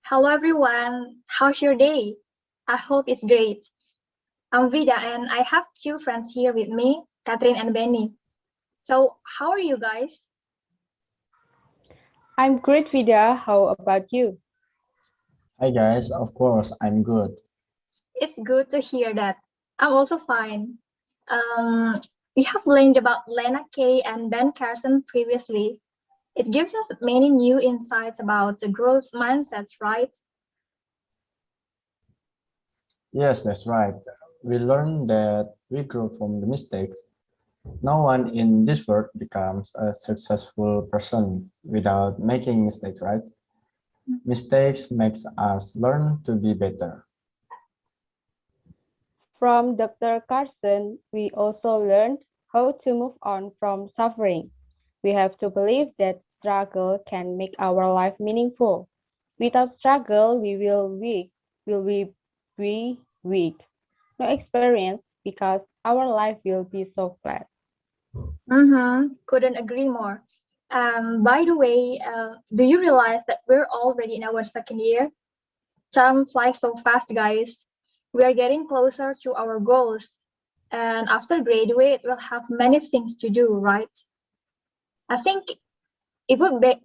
Hello everyone, how's your day? I hope it's great. I'm Vida and I have two friends here with me, Catherine and Benny. So, how are you guys? I'm great, Vida. How about you? Hi guys, of course I'm good. It's good to hear that. I'm also fine. Um, we have learned about Lena Kay and Ben Carson previously. It gives us many new insights about the growth mindsets, right? Yes, that's right. We learned that we grow from the mistakes. No one in this world becomes a successful person without making mistakes, right? Mistakes makes us learn to be better. From Dr. Carson, we also learned how to move on from suffering. We have to believe that struggle can make our life meaningful. Without struggle, will we be weak. No experience because our life will be so flat. Couldn't agree more. By the way, do you realize that we're already in our second year? Time flies so fast, guys. We are getting closer to our goals. And after graduate, we'll have many things to do, right? I think it would be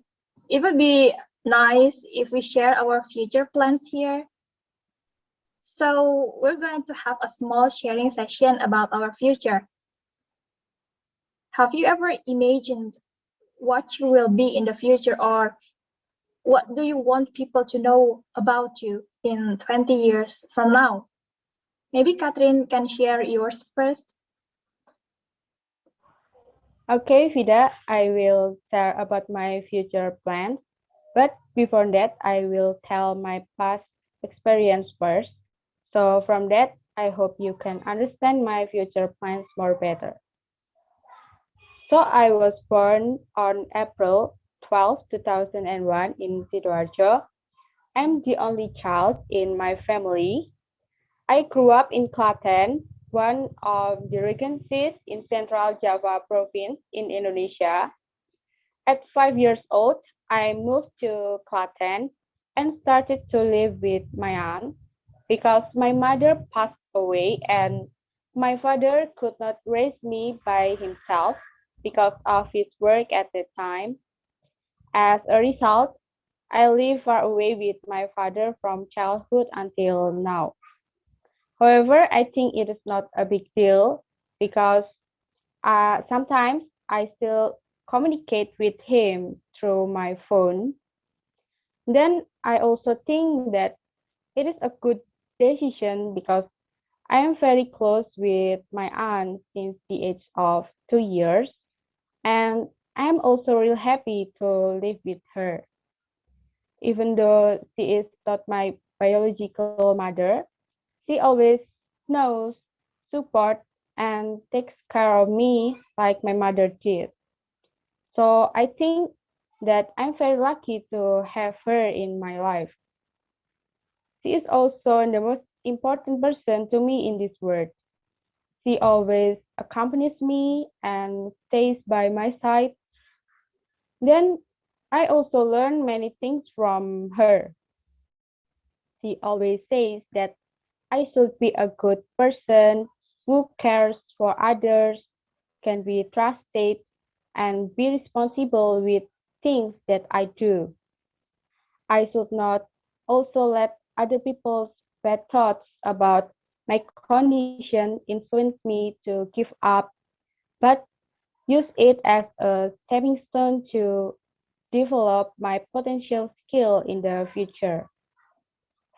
it would be nice if we share our future plans here. So we're going to have a small sharing session about our future. Have you ever imagined what you will be in the future, or what do you want people to know about you in 20 years from now? Maybe Catherine can share yours first. Okay, Vida, I will share about my future plans. But before that, I will tell my past experience first. So from that, I hope you can understand my future plans more better. So I was born on April 12, 2001 in Sidoarjo. I'm the only child in my family. I grew up in Klaten, one of the regencies in Central Java province in Indonesia. At 5 years old, I moved to Klaten and started to live with my aunt because my mother passed away and my father could not raise me by himself because of his work at the time. As a result, I live far away with my father from childhood until now. However, I think it is not a big deal because sometimes I still communicate with him through my phone. Then I also think that it is a good decision because I am very close with my aunt since the age of 2 years, and I am also real happy to live with her. Even though she is not my biological mother, she always knows, support, and takes care of me like my mother did. So I think that I'm very lucky to have her in my life. She is also the most important person to me in this world. She always accompanies me and stays by my side. Then I also learn many things from her. She always says that I should be a good person who cares for others, can be trusted, and be responsible with things that I do. I should not also let other people's bad thoughts about my condition influence me to give up, but use it as a stepping stone to develop my potential skill in the future.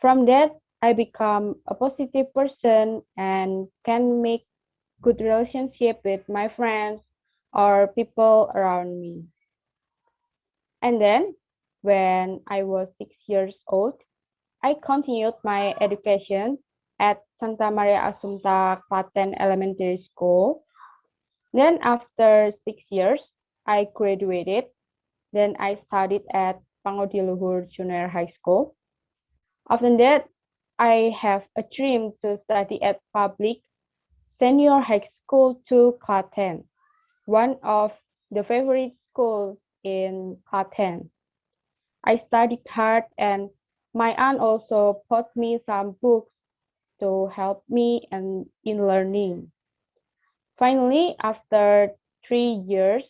From that, I become a positive person and can make good relationship with my friends or people around me. And then, when I was 6 years old, I continued my education at Santa Maria Assumpta Klaten Elementary School. Then after 6 years, I graduated. Then I studied at Pangodiluhur Junior High School. After that, I have a dream to study at public senior high school to Klaten, one of the favorite schools in Klaten. I studied hard and My aunt also bought me some books to help me in learning. Finally, after 3 years,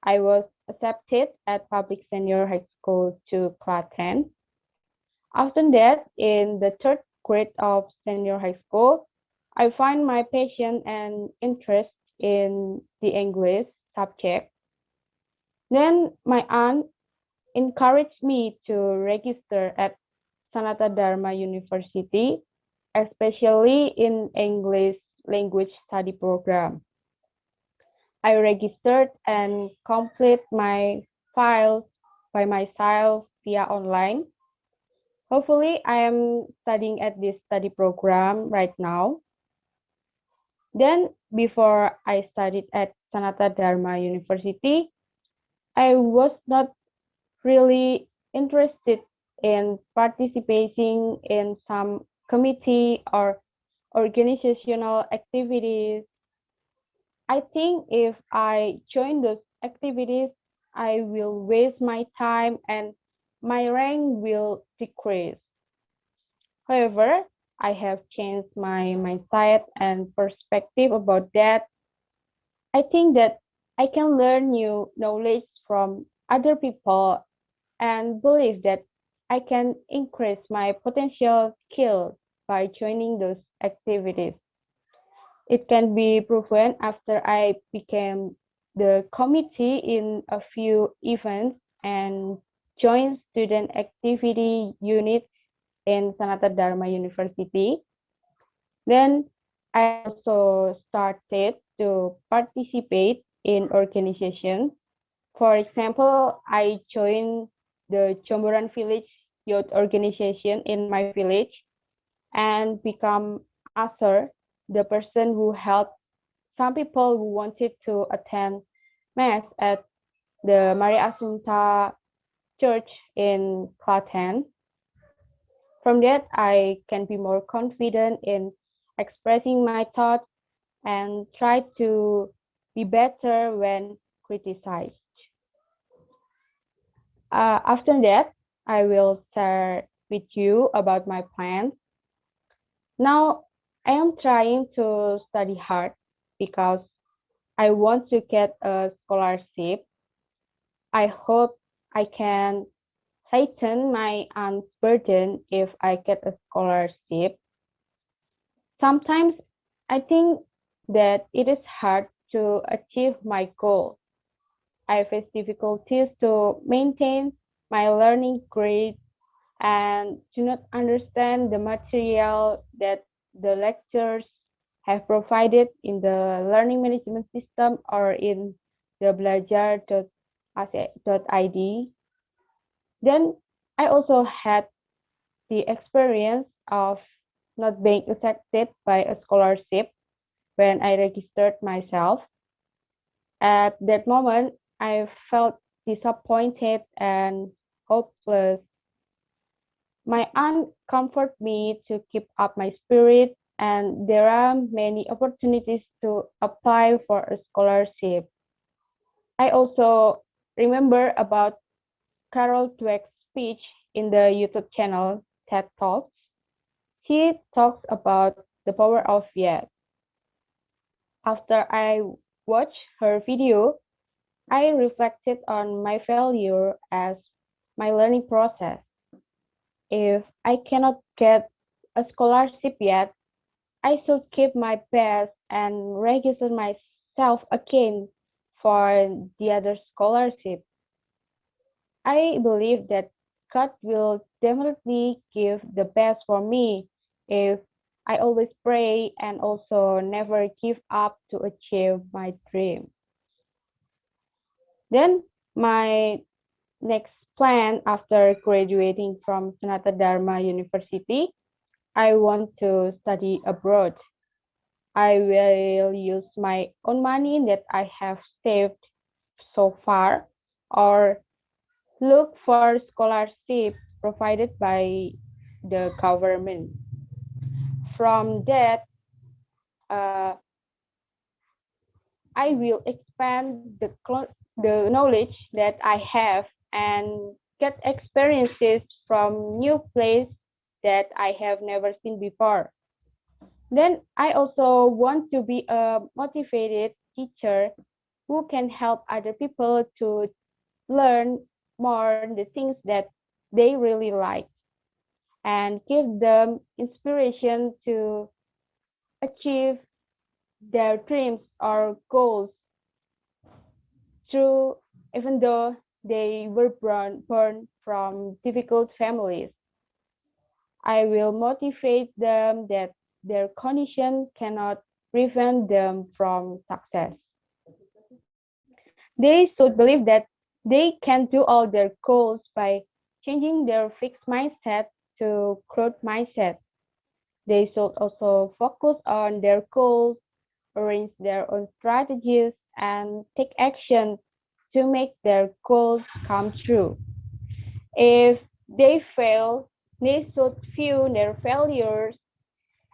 I was accepted at public senior high school to class 10. After that, in the third grade of senior high school, I find my passion and interest in the English subject. Then my aunt encouraged me to register at Sanata Dharma University, especially in English language study program. I registered and complete my files by myself via online. Hopefully, I am studying at this study program right now. Then, before I studied at Sanata Dharma University, I was not really interested in participating in some committee or organizational activities. I think if I join those activities, I will waste my time and my rank will decrease. However, I have changed my mindset and perspective about that. I think that I can learn new knowledge from other people and believe that I can increase my potential skills by joining those activities. It can be proven after I became the committee in a few events and joined student activity unit in Sanata Dharma University. Then I also started to participate in organizations. For example, I joined the Jomboran Village Youth Organization in my village and become usher, the person who helped some people who wanted to attend mass at the Maria Assumpta Church in Klaten. From that, I can be more confident in expressing my thoughts and try to be better when criticized. After that, I will share with you about my plans. Now, I am trying to study hard because I want to get a scholarship. I hope I can lighten my aunt's burden if I get a scholarship. Sometimes I think that it is hard to achieve my goal. I face difficulties to maintain my learning grade and do not understand the material that the lectures have provided in the learning management system or in the belajar.ac.id. Then I also had the experience of not being accepted by a scholarship when I registered myself. At that moment, I felt disappointed and hopeless. My aunt comforted me to keep up my spirit, and there are many opportunities to apply for a scholarship. I also remember about Carol Dweck's speech in the YouTube channel TED Talks. She talks about the power of yes. After I watched her video, I reflected on my failure as my learning process. If I cannot get a scholarship yet, I should keep my best and register myself again for the other scholarship. I believe that God will definitely give the best for me if I always pray and also never give up to achieve my dream. Then my next plan after graduating from Sanata Dharma University, I want to study abroad. I will use my own money that I have saved so far or look for scholarships provided by the government. From that, uh, I will expand the knowledge that I have and get experiences from new place that I have never seen before. Then I also want to be a motivated teacher who can help other people to learn more the things that they really like and give them inspiration to achieve their dreams or goals through even though they were born from difficult families. I will motivate them that their condition cannot prevent them from success. They should believe that they can do all their goals by changing their fixed mindset to growth mindset. They should also focus on their goals, arrange their own strategies, and take action to make their goals come true. If they fail, they should view their failures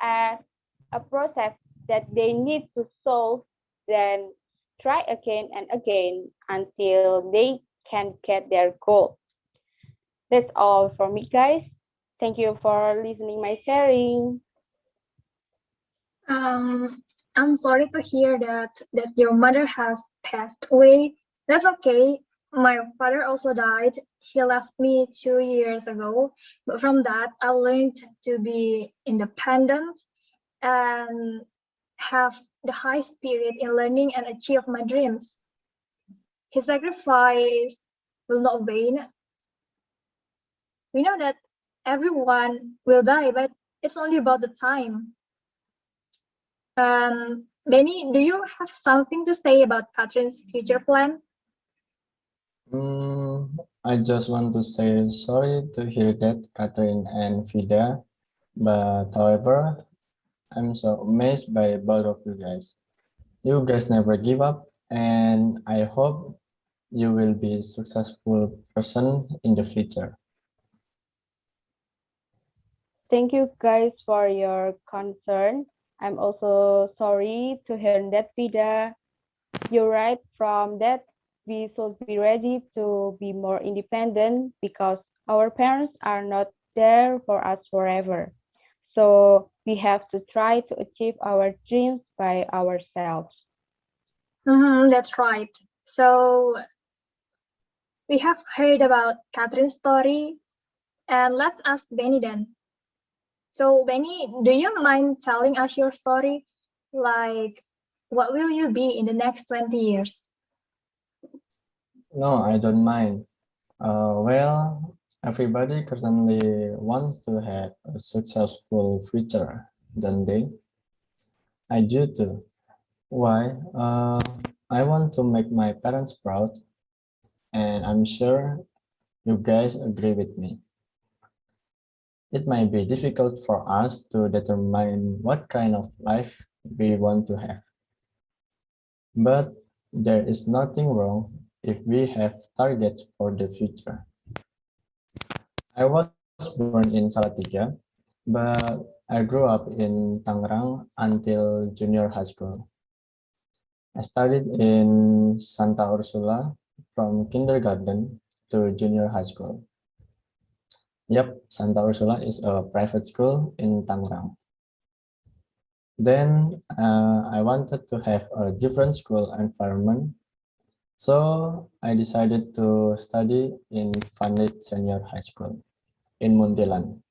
as a process that they need to solve, then try again and again until they can get their goal. That's all for me, guys. Thank you for listening my sharing. I'm sorry to hear that your mother has passed away. That's okay. My father also died. He left me 2 years ago. But from that, I learned to be independent and have the high spirit in learning and achieve my dreams. His sacrifice will not vain. We know that everyone will die, but it's only about the time. Benny, do you have something to say about Catherine's future plan? I just want to say sorry to hear that, Catherine and Vida. But however, I'm so amazed by both of you guys. You guys never give up, and I hope you will be a successful person in the future. Thank you guys for your concern. I'm also sorry to hear that, Vida. You're right from that we should be ready to be more independent because our parents are not there for us forever. So we have to try to achieve our dreams by ourselves. That's right. So we have heard about Catherine's story, and let's ask Benny then. So Benny, do you mind telling us your story? Like, what will you be in the next 20 years? No, I don't mind. Well, everybody currently wants to have a successful future, don't they? I do too. Why? I want to make my parents proud, and I'm sure you guys agree with me. It might be difficult for us to determine what kind of life we want to have, but there is nothing wrong if we have targets for the future. I was born in Salatiga, but I grew up in Tangerang until junior high school. I studied in Santa Ursula from kindergarten to junior high school. Yep, Santa Ursula is a private school in Tangerang. Then I wanted to have a different school environment, so I decided to study in Vanlit Senior High School in Muntilan.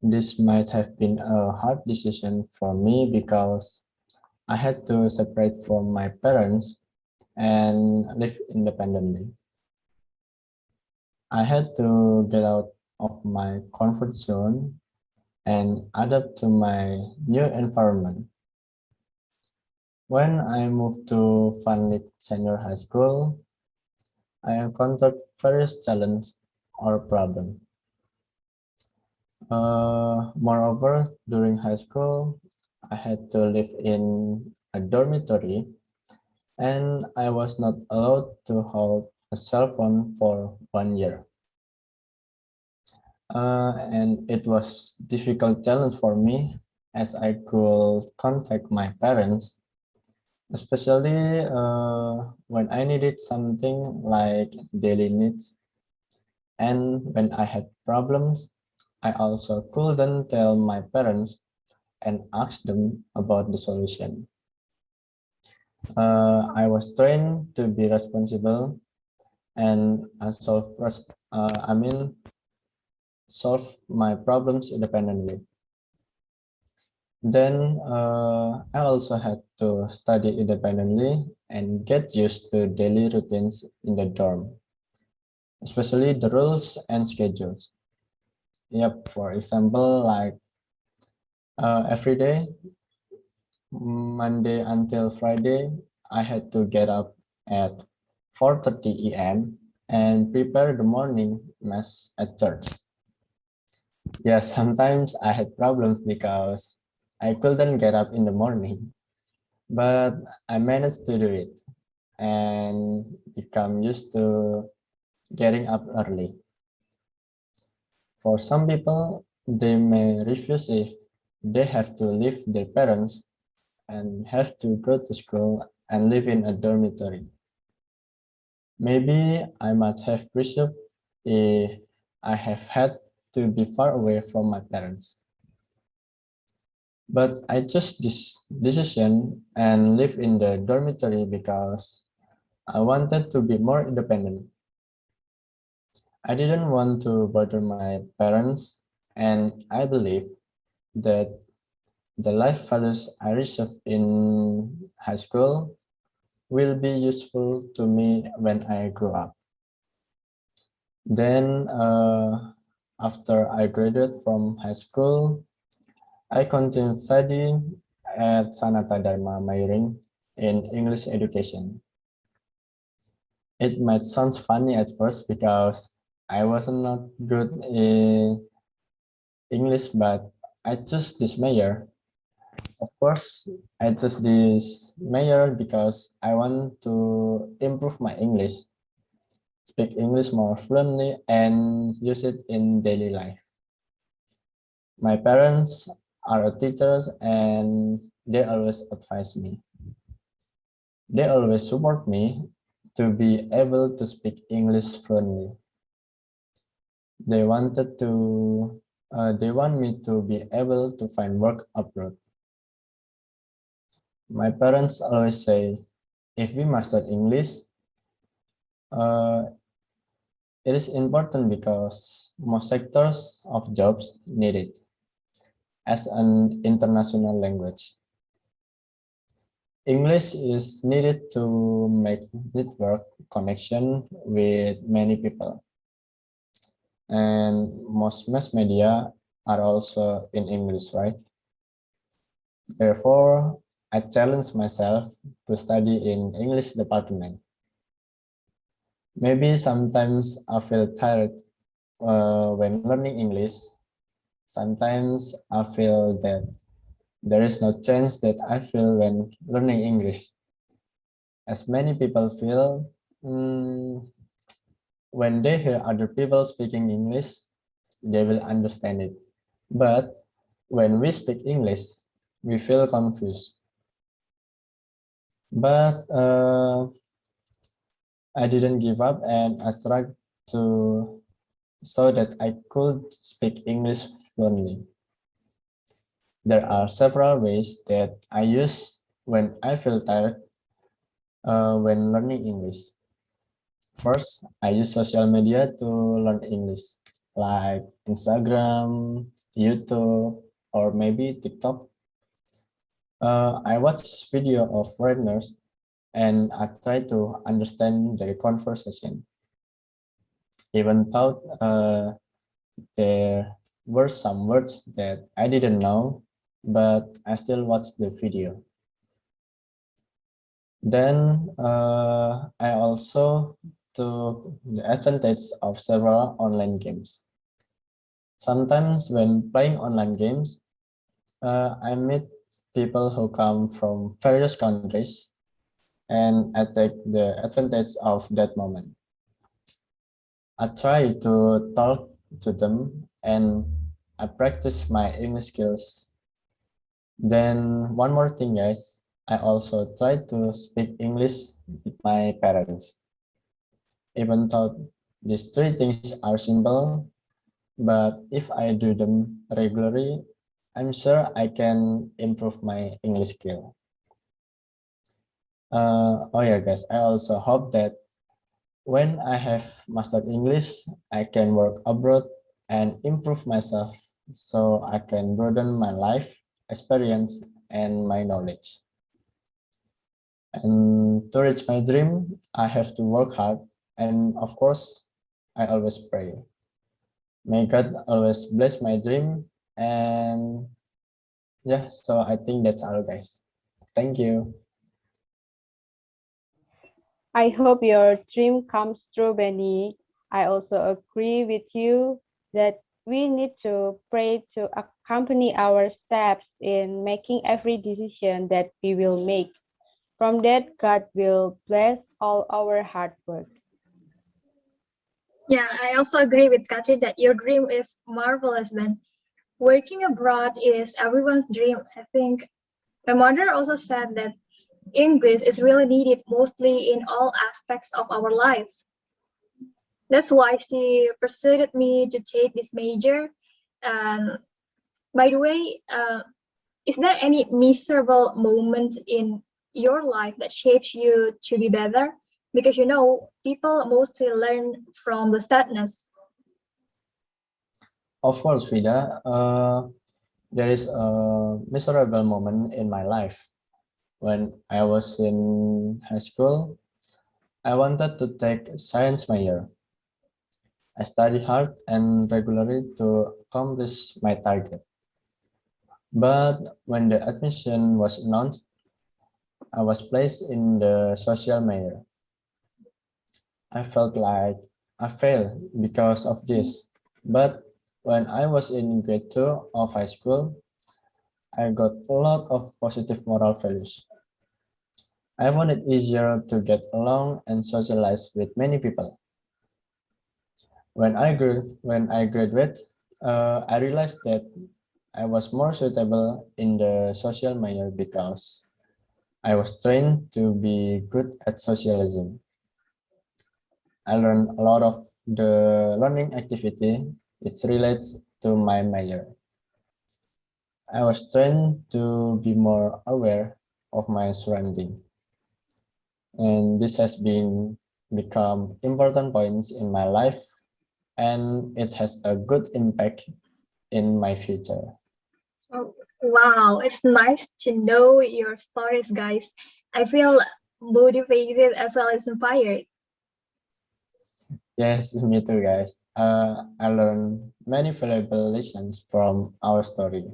This might have been a hard decision for me because I had to separate from my parents and live independently. I had to get out of my comfort zone and adapt to my new environment. When I moved to Vanlit Senior High School, I encountered various challenges or problems. Moreover, during high school, I had to live in a dormitory and I was not allowed to hold a cell phone for 1 year. And it was difficult challenge for me as I could contact my parents, especially when I needed something like daily needs And when I had problems, I also couldn't tell my parents and ask them about the solution. I was trained to be responsible and solve my problems independently. Then I also had to study independently and get used to daily routines in the dorm, especially the rules and schedules. Yep, for example, like every day, Monday until Friday, I had to get up at 4:30 a.m. and prepare the morning mass at church. Yes, sometimes I had problems because I couldn't get up in the morning, but I managed to do it and become used to getting up early. For some people, they may refuse if they have to leave their parents and have to go to school and live in a dormitory. Maybe I might have presumed if I have had to be far away from my parents. But I chose this decision and live in the dormitory because I wanted to be more independent. I didn't want to bother my parents, and I believe that the life values I received in high school will be useful to me when I grow up. Then, after I graduated from high school, I continued studying at Sanata Dharma Mayuring in English education. It might sound funny at first because I was not good in English, but I chose this major. Of course, I chose this major because I want to improve my English, speak English more fluently, and use it in daily life. My parents are teachers and they always advise me. They always support me to be able to speak English fluently. They wanted to they want me to be able to find work abroad. My parents always say, if we master English, uh, it is important because most sectors of jobs need it as an international language. English is needed to make network connection with many people, and most mass media are also in English, right? Therefore, I challenge myself to study in English department. Maybe sometimes I feel tired when learning English. Sometimes I feel that there is no chance that I feel when learning English. As many people feel when they hear other people speaking English, they will understand it. But when we speak English, we feel confused. But I didn't give up and I tried to so that I could speak English fluently. There are several ways that I use when I feel tired when learning English. First, I use social media to learn English, like Instagram, YouTube, or maybe TikTok. I watch video of foreigners and I try to understand their conversation. Even though there were some words that I didn't know, but I still watched the video. Then I also took the advantage of several online games. Sometimes when playing online games, I meet people who come from various countries and I take the advantage of that moment. I try to talk to them and I practice my English skills. Then one more thing, guys, I also try to speak English with my parents. Even though These three things are simple, but if I do them regularly, I'm sure I can improve my English skill. Oh yeah, guys, I also hope that when I have mastered English, I can work abroad and improve myself so I can broaden my life experience and my knowledge. And to reach my dream, I have to work hard. And of course, I always pray. May God always bless my dream. And yeah, so I think that's all, guys. Thank you. I hope your dream comes true, Benny. I also agree with you that we need to pray to accompany our steps in making every decision that we will make. From that, God will bless all our hard work. Yeah, I also agree with Katri that your dream is marvelous then. Working abroad is everyone's dream. I think my mother also said that English is really needed mostly in all aspects of our life. That's why she persuaded me to take this major. And by the way, is there any miserable moment in your life that shapes you to be better? Because you know, people mostly learn from the sadness. Of course, Vida, there is a miserable moment in my life. When I was in high school, I wanted to take science major. I studied hard and regularly to accomplish my target. But when the admission was announced, I was placed in the social major. I felt like I failed because of this. But when I was in grade 2 of high school, I got a lot of positive moral values. I found it easier to get along and socialize with many people. When I graduated, I realized that I was more suitable in the social major because I was trained to be good at socializing. I learned a lot of the learning activity which relates to my major. I was trained to be more aware of my surrounding, and this has been become important points in my life, and it has a good impact in my future. Oh, wow, it's nice to know your stories, guys. I feel motivated as well as inspired. Yes, me too, guys. I learned many valuable lessons from our story.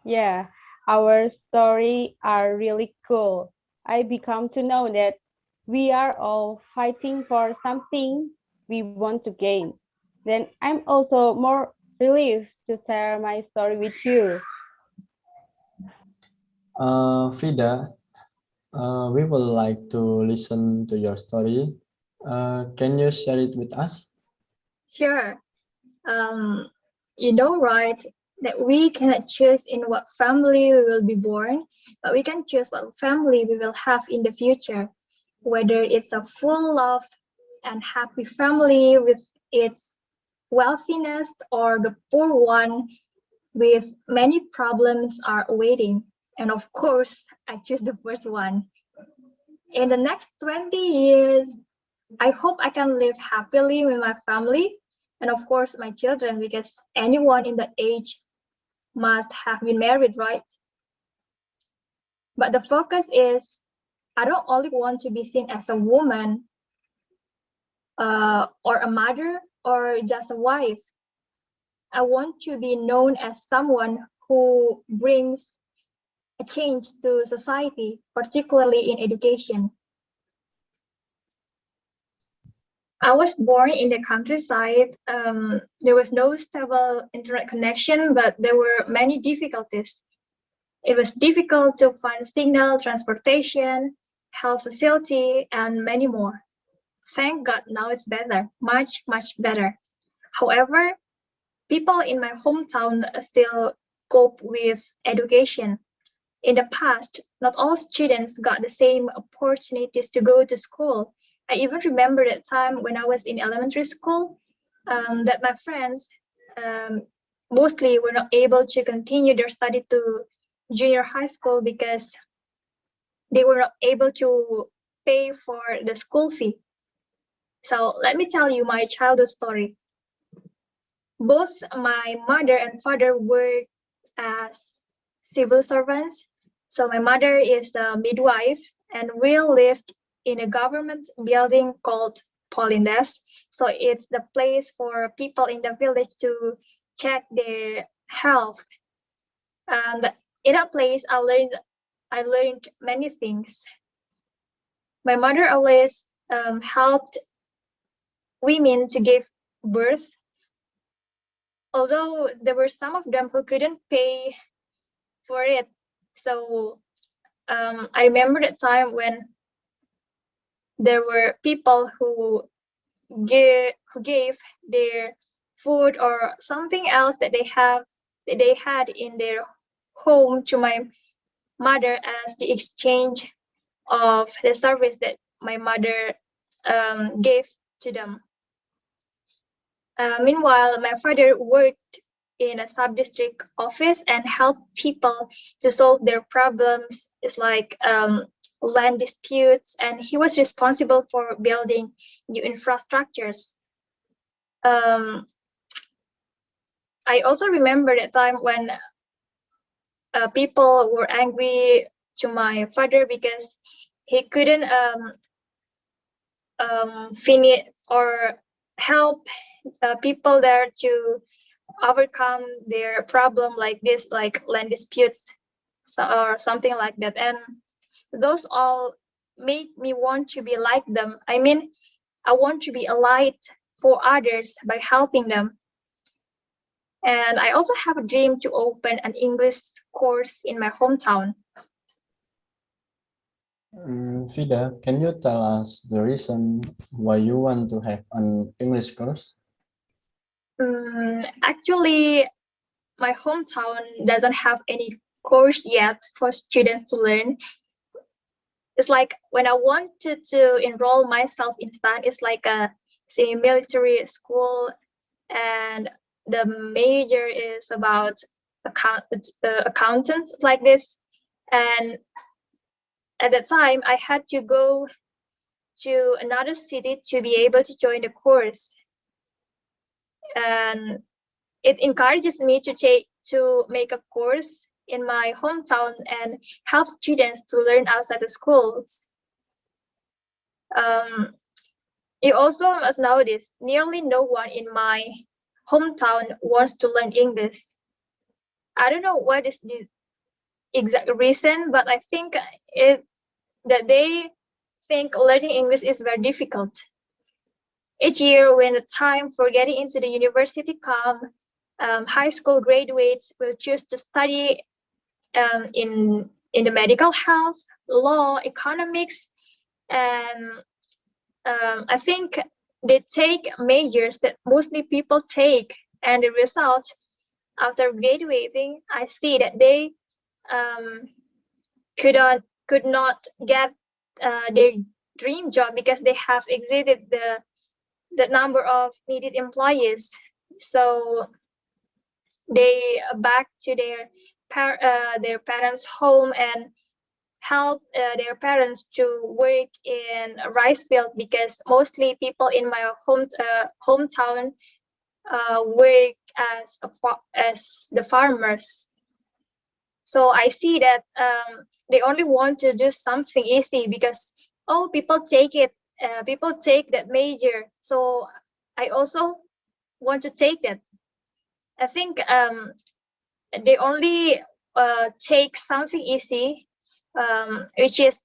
Yeah, our story are really cool. I become to know that we are all fighting for something we want to gain. Then I'm also more relieved to share my story with you. Vida, we would like to listen to your story. Can you share it with us? Sure. Um, you know, right, that we cannot choose in what family we will be born, but we can choose what family we will have in the future, whether it's a full love and happy family with its wealthiness or the poor one with many problems are awaiting. And of course, I choose the first one. In the next 20 years, I hope I can live happily with my family and of course my children because anyone in that age must have been married, right? But the focus is I don't only want to be seen as a woman or a mother or just a wife. I want to be known as someone who brings a change to society, particularly in education. I was born in the countryside. There was no stable internet connection, but there were many difficulties. It was difficult to find signal, transportation, health facility, and many more. Thank God now it's better, much, much better. However, people in my hometown still cope with education. In the past, not all students got the same opportunities to go to school, I even remember that time when I was in elementary school, that my friends mostly were not able to continue their study to junior high school because they were not able to pay for the school fee. So let me tell you my childhood story. Both my mother and father worked as civil servants. So my mother is a midwife, and we lived in a government building called Polindes. So it's the place for people in the village to check their health. And in that place, I learned many things. My mother always helped women to give birth, although there were some of them who couldn't pay for it. So I remember the time when there were people who gave their food or something else that they had in their home to my mother as the exchange of the service that my mother gave to them. Meanwhile, my father worked in a sub-district office and helped people to solve their problems. It's like land disputes, and he was responsible for building new infrastructures. I also remember the time when people were angry to my father because he couldn't finish or help people there to overcome their problem like this, like land disputes or something like that. And those all made me want to be like them. I mean, I want to be a light for others by helping them. And I also have a dream to open an English course in my hometown. Vida, can you tell us the reason why you want to have an English course? Actually, my hometown doesn't have any course yet for students to learn. It's like when I wanted to enroll myself in STAN, it's like a say military school, and the major is about accountants like this. And at that time, I had to go to another city to be able to join the course. And it encourages me to make a course in my hometown and help students to learn outside the schools. You also must know this, nearly no one in my hometown wants to learn English. I don't know what is the exact reason, but I think that they think learning English is very difficult. Each year when the time for getting into the university comes, high school graduates will choose to study in the medical health, law, economics, and I think they take majors that mostly people take, and the result after graduating, I see that they could not get their dream job because they have exceeded the number of needed employees. So they back to their parents' home and help their parents to work in a rice field, because mostly people in my hometown work as the farmers. So I see that they only want to do something easy because people take it, people take that major. So I also want to take that. I think they only take something easy, which is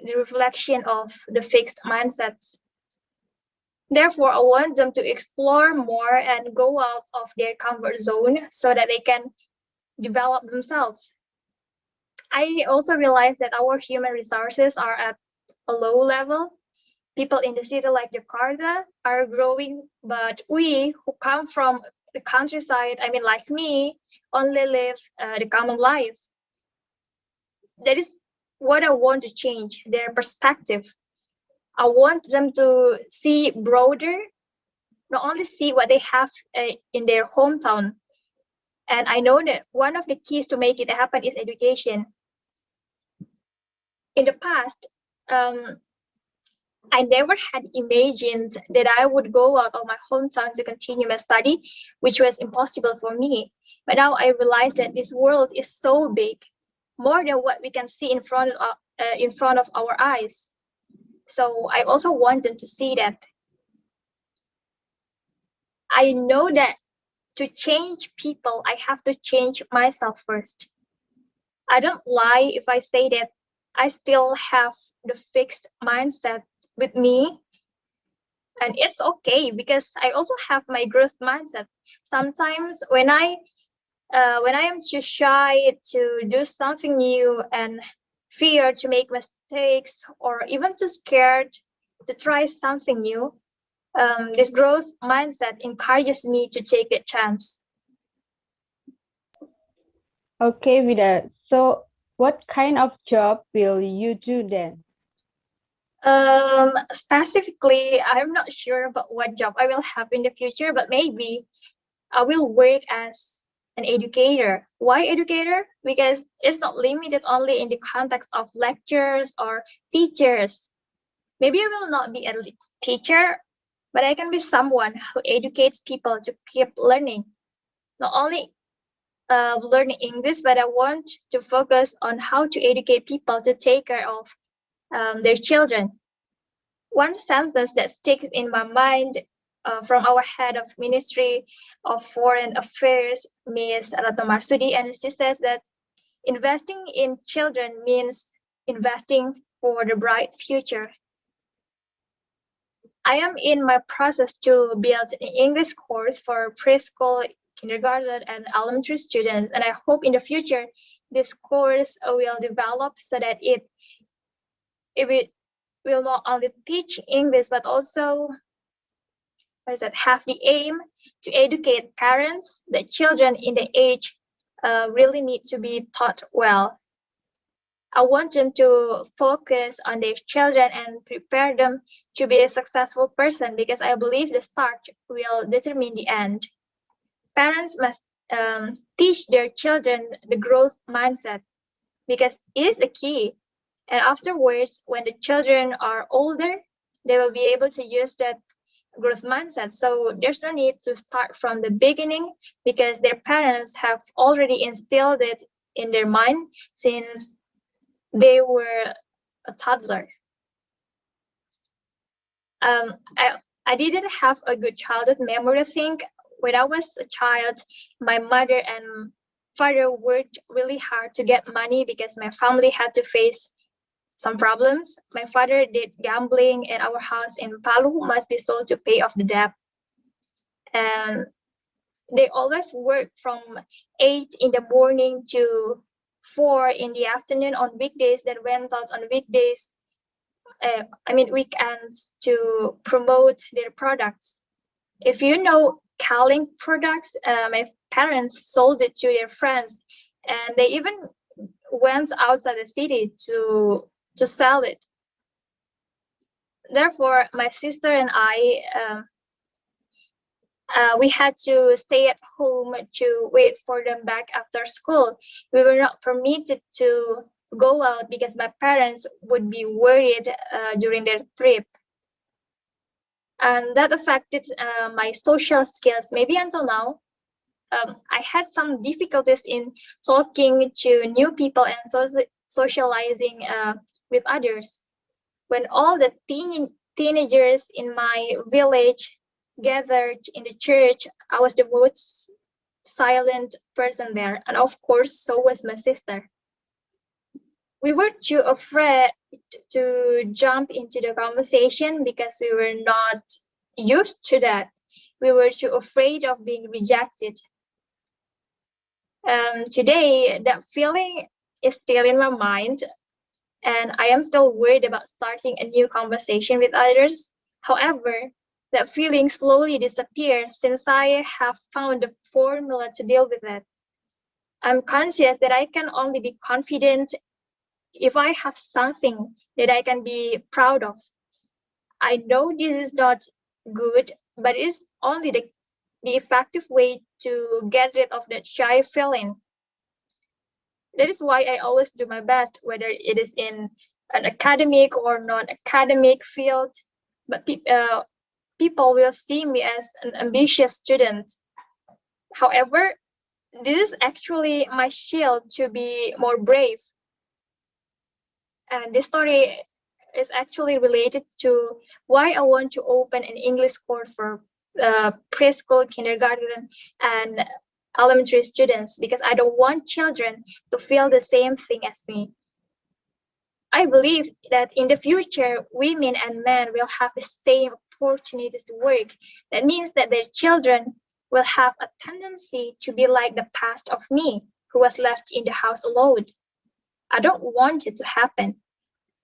the reflection of the fixed mindsets. Therefore, I want them to explore more and go out of their comfort zone so that they can develop themselves. I also realize that our human resources are at a low level. People in the city like Jakarta are growing, but we who come from the countryside, I mean, like me, only live the common life. That is what I want to change, their perspective. I want them to see broader, not only see what they have in their hometown. And I know that one of the keys to make it happen is education. In the past, I never had imagined that I would go out of my hometown to continue my study, which was impossible for me. But now I realize that this world is so big, more than what we can see in front of our eyes. So I also want them to see that. I know that to change people, I have to change myself first. I don't lie if I say that I still have the fixed mindset with me. And it's okay because I also have my growth mindset. Sometimes when I am too shy to do something new and fear to make mistakes or even too scared to try something new, this growth mindset encourages me to take that chance. Okay, Vida. So, what kind of job will you do then? Specifically, I'm not sure about what job I will have in the future, but maybe I will work as an educator. Why educator? Because it's not limited only in the context of lectures or teachers. Maybe I will not be a teacher, but I can be someone who educates people to keep learning. Not only learning English, but I want to focus on how to educate people to take care of their children. One sentence that sticks in my mind from our head of Ministry of Foreign Affairs, Ms. Ratno Marsudi, and she says that investing in children means investing for the bright future. I am in my process to build an English course for preschool, kindergarten, and elementary students, and I hope in the future this course will develop so that it will not only teach English but also have the aim to educate parents that children in the age really need to be taught well. I want them to focus on their children and prepare them to be a successful person because I believe the start will determine the end. Parents must teach their children the growth mindset because it is the key. And afterwards, when the children are older, they will be able to use that growth mindset. So there's no need to start from the beginning because their parents have already instilled it in their mind since they were a toddler. I didn't have a good childhood memory. I think when I was a child, my mother and father worked really hard to get money because my family had to face some problems. My father did gambling and our house in Palu must be sold to pay off the debt. And they always worked from 8 in the morning to 4 in the afternoon on weekdays, that went out on weekdays, weekends to promote their products. If you know Kaling products, my parents sold it to their friends and they even went outside the city to sell it. Therefore, my sister and I, we had to stay at home to wait for them back after school. We were not permitted to go out because my parents would be worried during their trip. And that affected my social skills. Maybe until now, I had some difficulties in talking to new people and socializing with others. When all the teenagers in my village gathered in the church, I was the most silent person there. And of course, so was my sister. We were too afraid to jump into the conversation because we were not used to that. We were too afraid of being rejected. Today, that feeling is still in my mind, and I am still worried about starting a new conversation with others. However, that feeling slowly disappears since I have found the formula to deal with it. I'm conscious that I can only be confident if I have something that I can be proud of. I know this is not good, but it's only the effective way to get rid of that shy feeling. That is why I always do my best, whether it is in an academic or non-academic field. But people will see me as an ambitious student. However, this is actually my shield to be more brave. And this story is actually related to why I want to open an English course for preschool, kindergarten, and elementary students, because I don't want children to feel the same thing as me. I believe that in the future, women and men will have the same opportunities to work. That means that their children will have a tendency to be like the past of me, who was left in the house alone. I don't want it to happen.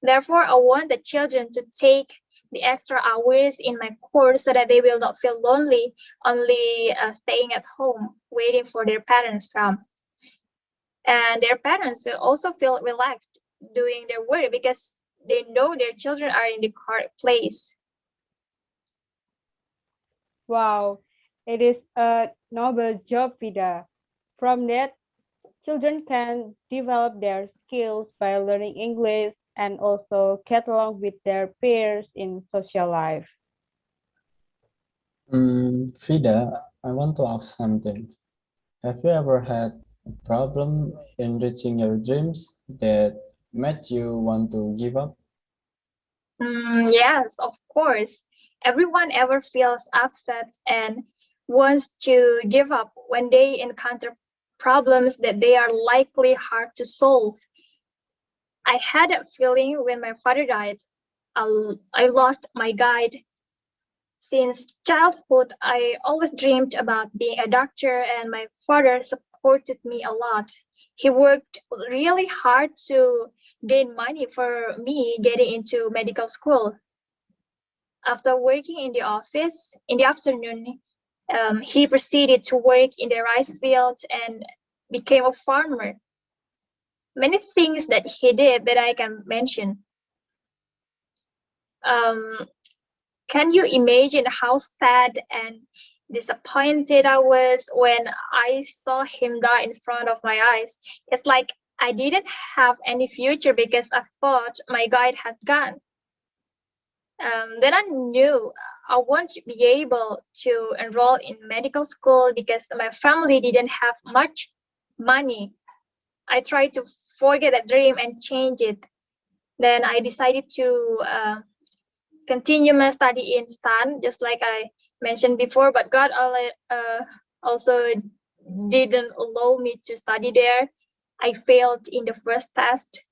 Therefore, I want the children to take the extra hours in my course so that they will not feel lonely, only staying at home, waiting for their parents to come. And their parents will also feel relaxed doing their work because they know their children are in the correct place. Wow, it is a noble job, Vida. From that, children can develop their skills by learning English and also get along with their peers in social life. Frida, I want to ask something. Have you ever had a problem in reaching your dreams that made you want to give up? Yes, of course. Everyone ever feels upset and wants to give up when they encounter problems that they are likely hard to solve. I had that feeling when my father died. I lost my guide. Since childhood, I always dreamed about being a doctor, and my father supported me a lot. He worked really hard to gain money for me getting into medical school. After working in the office in the afternoon, he proceeded to work in the rice fields and became a farmer. Many things that he did that I can mention. Um, can you imagine how sad and disappointed I was when I saw him die in front of my eyes? It's like I didn't have any future because I thought my guide had gone. Then I knew I want to be able to enroll in medical school because my family didn't have much money. I tried to forget that dream and change it. Then I decided to continue my study in Stan, just like I mentioned before, but God also didn't allow me to study there. I failed in the first test.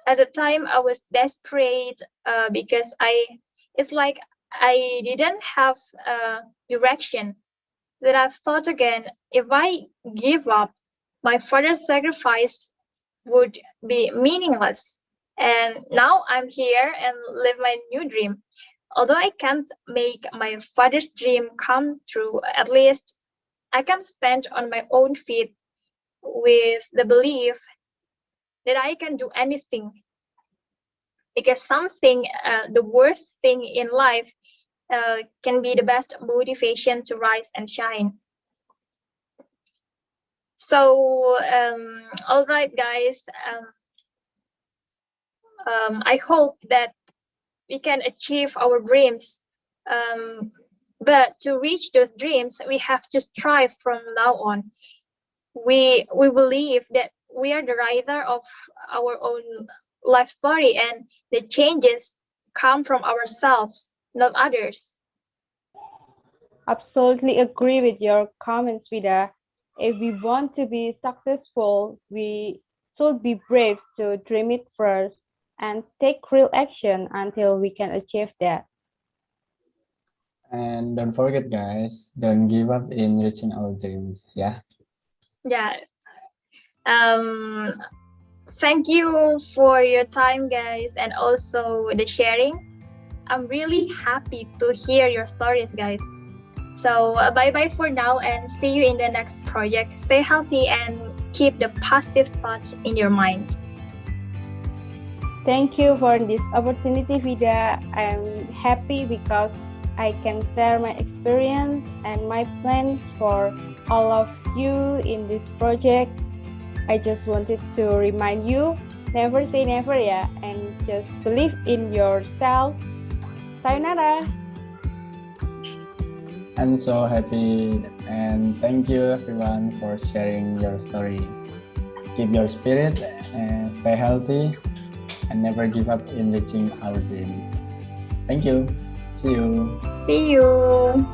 At the time, I was desperate because it's like I didn't have direction. Then I thought again, if I give up, my father's sacrifice would be meaningless. And now I'm here and live my new dream. Although I can't make my father's dream come true, at least I can stand on my own feet with the belief that I can do anything. Because something, the worst thing in life, can be the best motivation to rise and shine. So, all right, guys. I hope that we can achieve our dreams. But to reach those dreams, we have to strive from now on. We believe that we are the writer of our own life story, and the changes come from ourselves, not others. Absolutely agree with your comments, Vida. If we want to be successful, we should be brave to dream it first and take real action until we can achieve that. And don't forget, guys, don't give up in reaching our dreams. Yeah. Yeah. Thank you for your time, guys, and also the sharing. I'm really happy to hear your stories, guys. So bye-bye for now, and see you in the next project. Stay healthy and keep the positive thoughts in your mind. Thank you for this opportunity, Vida. I'm happy because I can share my experience and my plans for all of you in this project. I just wanted to remind you, never say never, yeah, and just believe in yourself. Sayonara. I'm so happy and thank you everyone for sharing your stories. Keep your spirit and stay healthy and never give up in reaching our dreams. Thank you. See you. See you.